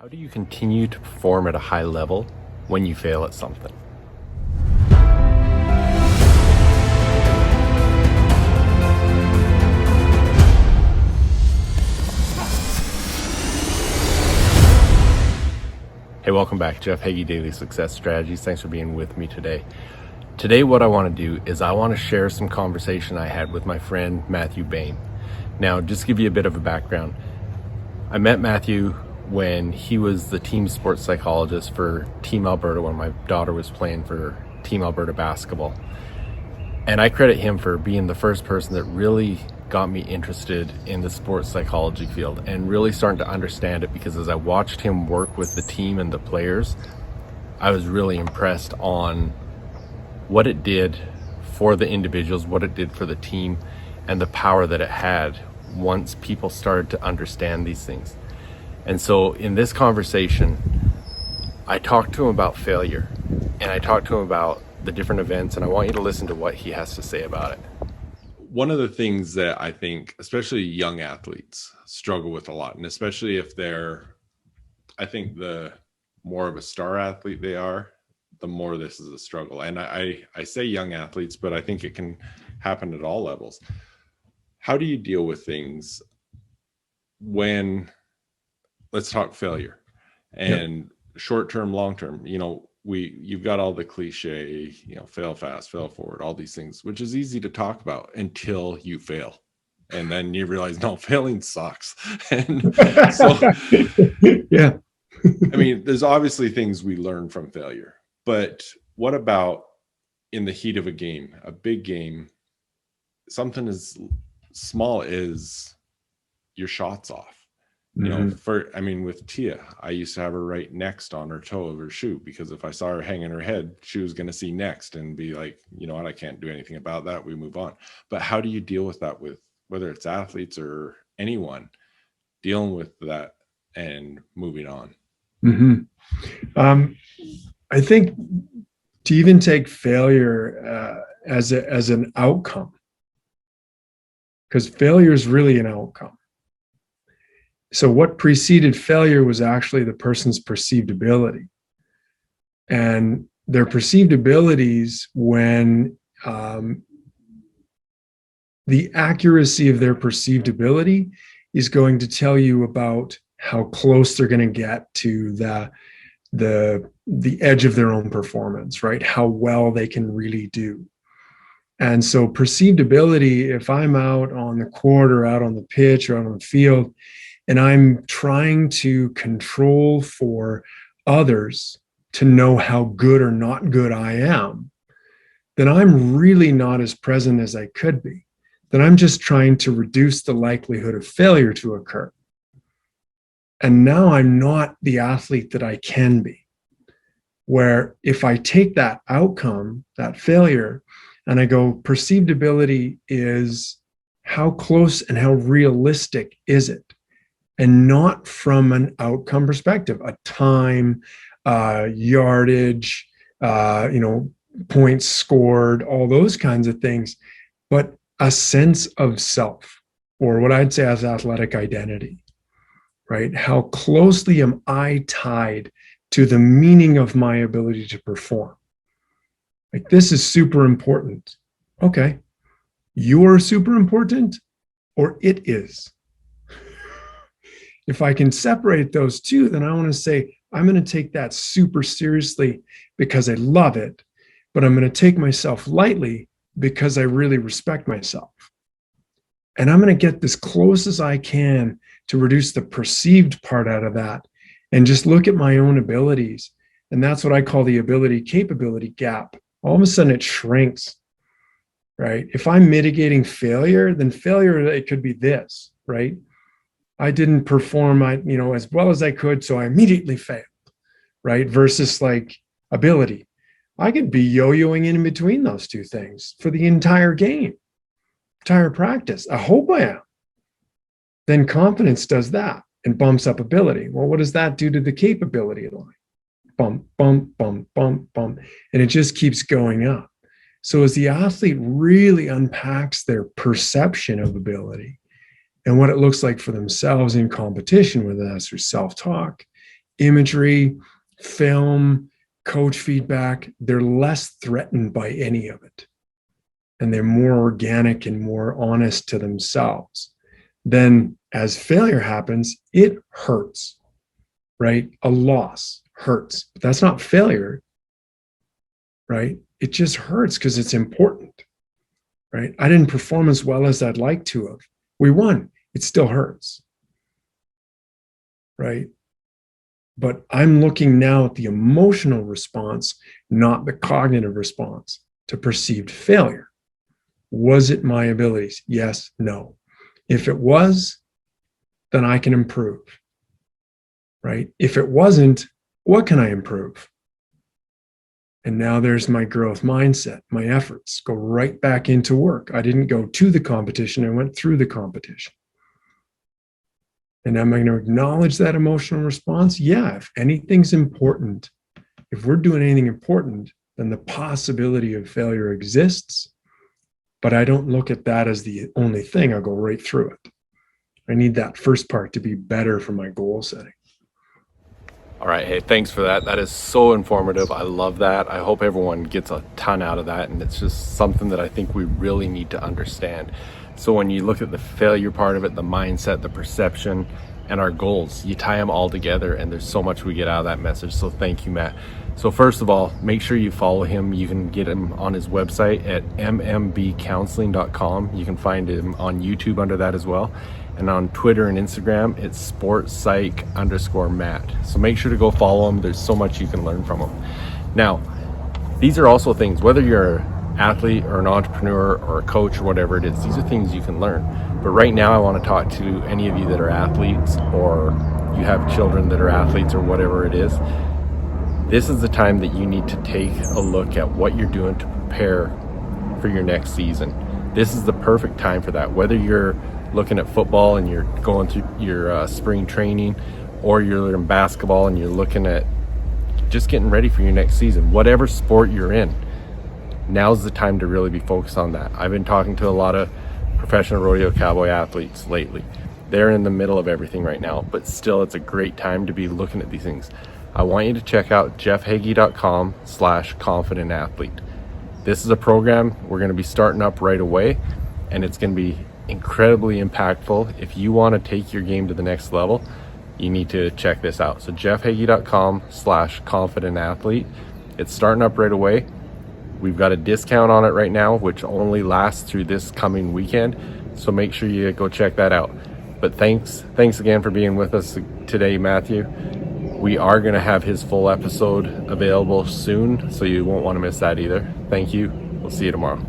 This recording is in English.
How do you continue to perform at a high level when you fail at something? Hey, welcome back. Jeff Heggie, Daily Success Strategies. Thanks for being with me today. Today, what I want to do is I want to share some conversation I had with my friend, Matthew Bain. Now, just to give you a bit of a background, I met Matthew when he was the team sports psychologist for Team Alberta when my daughter was playing for Team Alberta basketball. And I credit him for being the first person that really got me interested in the sports psychology field and really starting to understand it, because as I watched him work with the team and the players, I was really impressed on what it did for the individuals, what it did for the team, and the power that it had once people started to understand these things. And so in this conversation, I talked to him about failure, and I talked to him about the different events, and I want you to listen to what he has to say about it. One of the things that I think, especially young athletes, struggle with a lot, and especially if I think the more of a star athlete they are, the more this is a struggle. And I say young athletes, but I think it can happen at all levels. How do you deal with things when, let's talk failure and short-term, long-term, you've got all the cliche, fail fast, fail forward, all these things, which is easy to talk about until you fail. And then you realize, no, failing sucks. And so, yeah. I mean, there's obviously things we learn from failure, but what about in the heat of a game, a big game, something as small as your shots off? With Tia, I used to have her write next on her toe of her shoe, because if I saw her hanging her head, she was going to see next and be like, you know what, I can't do anything about that. We move on. But how do you deal with that, with whether it's athletes or anyone dealing with that and moving on? I think to even take failure as an outcome, because failure is really an outcome. So what preceded failure was actually the person's perceived ability. And their perceived abilities, when the accuracy of their perceived ability is going to tell you about how close they're going to get to the edge of their own performance, right? How well they can really do. And so perceived ability, if I'm out on the court or out on the pitch or out on the field, and I'm trying to control for others to know how good or not good I am, then I'm really not as present as I could be. Then I'm just trying to reduce the likelihood of failure to occur. And now I'm not the athlete that I can be. Where if I take that outcome, that failure, and I go, perceived ability is how close and how realistic is it? And not from an outcome perspective, a time, yardage, points scored, all those kinds of things, but a sense of self, or what I'd say as athletic identity, right? How closely am I tied to the meaning of my ability to perform? Like, this is super important. Okay, you're super important, or it is. If I can separate those two, then I want to say, I'm going to take that super seriously because I love it, but I'm going to take myself lightly because I really respect myself. And I'm going to get as close as I can to reduce the perceived part out of that and just look at my own abilities. And that's what I call the ability-capability gap. All of a sudden it shrinks, right? If I'm mitigating failure, then failure, it could be this, right? I didn't perform, as well as I could, so I immediately failed, right? Versus like ability. I could be yo-yoing in between those two things for the entire game, entire practice. I hope I am. Then confidence does that and bumps up ability. Well, what does that do to the capability line? Bump, bump, bump, bump, bump. And it just keeps going up. So as the athlete really unpacks their perception of ability, and what it looks like for themselves in competition, whether that's through self-talk, imagery, film, coach feedback, they're less threatened by any of it. And they're more organic and more honest to themselves. Then as failure happens, it hurts, right? A loss hurts, but that's not failure, right? It just hurts because it's important, right? I didn't perform as well as I'd like to have. We won. It still hurts, right? But I'm looking now at the emotional response, not the cognitive response to perceived failure. Was it my abilities? Yes, no. If it was, then I can improve, right? If it wasn't, what can I improve? And now there's my growth mindset. My efforts go right back into work. I didn't go to the competition. I went through the competition. And am I going to acknowledge that emotional response? Yeah, if anything's important, if we're doing anything important, then the possibility of failure exists. But I don't look at that as the only thing. I'll go right through it. I need that first part to be better for my goal setting. All right. Hey, thanks for that. That is so informative. I love that. I hope everyone gets a ton out of that. And it's just something that I think we really need to understand. So when you look at the failure part of it, the mindset, the perception, and our goals, you tie them all together, and there's so much we get out of that message. So thank you, Matt. So first of all, make sure you follow him. You can get him on his website at mmbcounseling.com. You can find him on YouTube under that as well. And on Twitter and Instagram, it's sportspsych_Matt. So make sure to go follow him. There's so much you can learn from him. Now, these are also things, whether you're an athlete or an entrepreneur or a coach or whatever it is, these are things you can learn. But right now I want to talk to any of you that are athletes, or you have children that are athletes, or whatever it is. This is the time that you need to take a look at what you're doing to prepare for your next season. This is the perfect time for that. Whether you're looking at football and you're going through your spring training, or you're in basketball and you're looking at just getting ready for your next season, whatever sport you're in, now's the time to really be focused on that. I've been talking to a lot of professional rodeo cowboy athletes lately. They're in the middle of everything right now, but still it's a great time to be looking at these things. I want you to check out jeffheggie.com/confidentathlete. This is a program we're going to be starting up right away, and it's going to be incredibly impactful. If you want to take your game to the next level, you need to check this out. So jeffheggie.com/confidentathlete. It's starting up right away. We've got a discount on it right now, which only lasts through this coming weekend. So make sure you go check that out. But thanks again for being with us today, Matthew. We are going to have his full episode available soon, so you won't want to miss that either. Thank you. We'll see you tomorrow.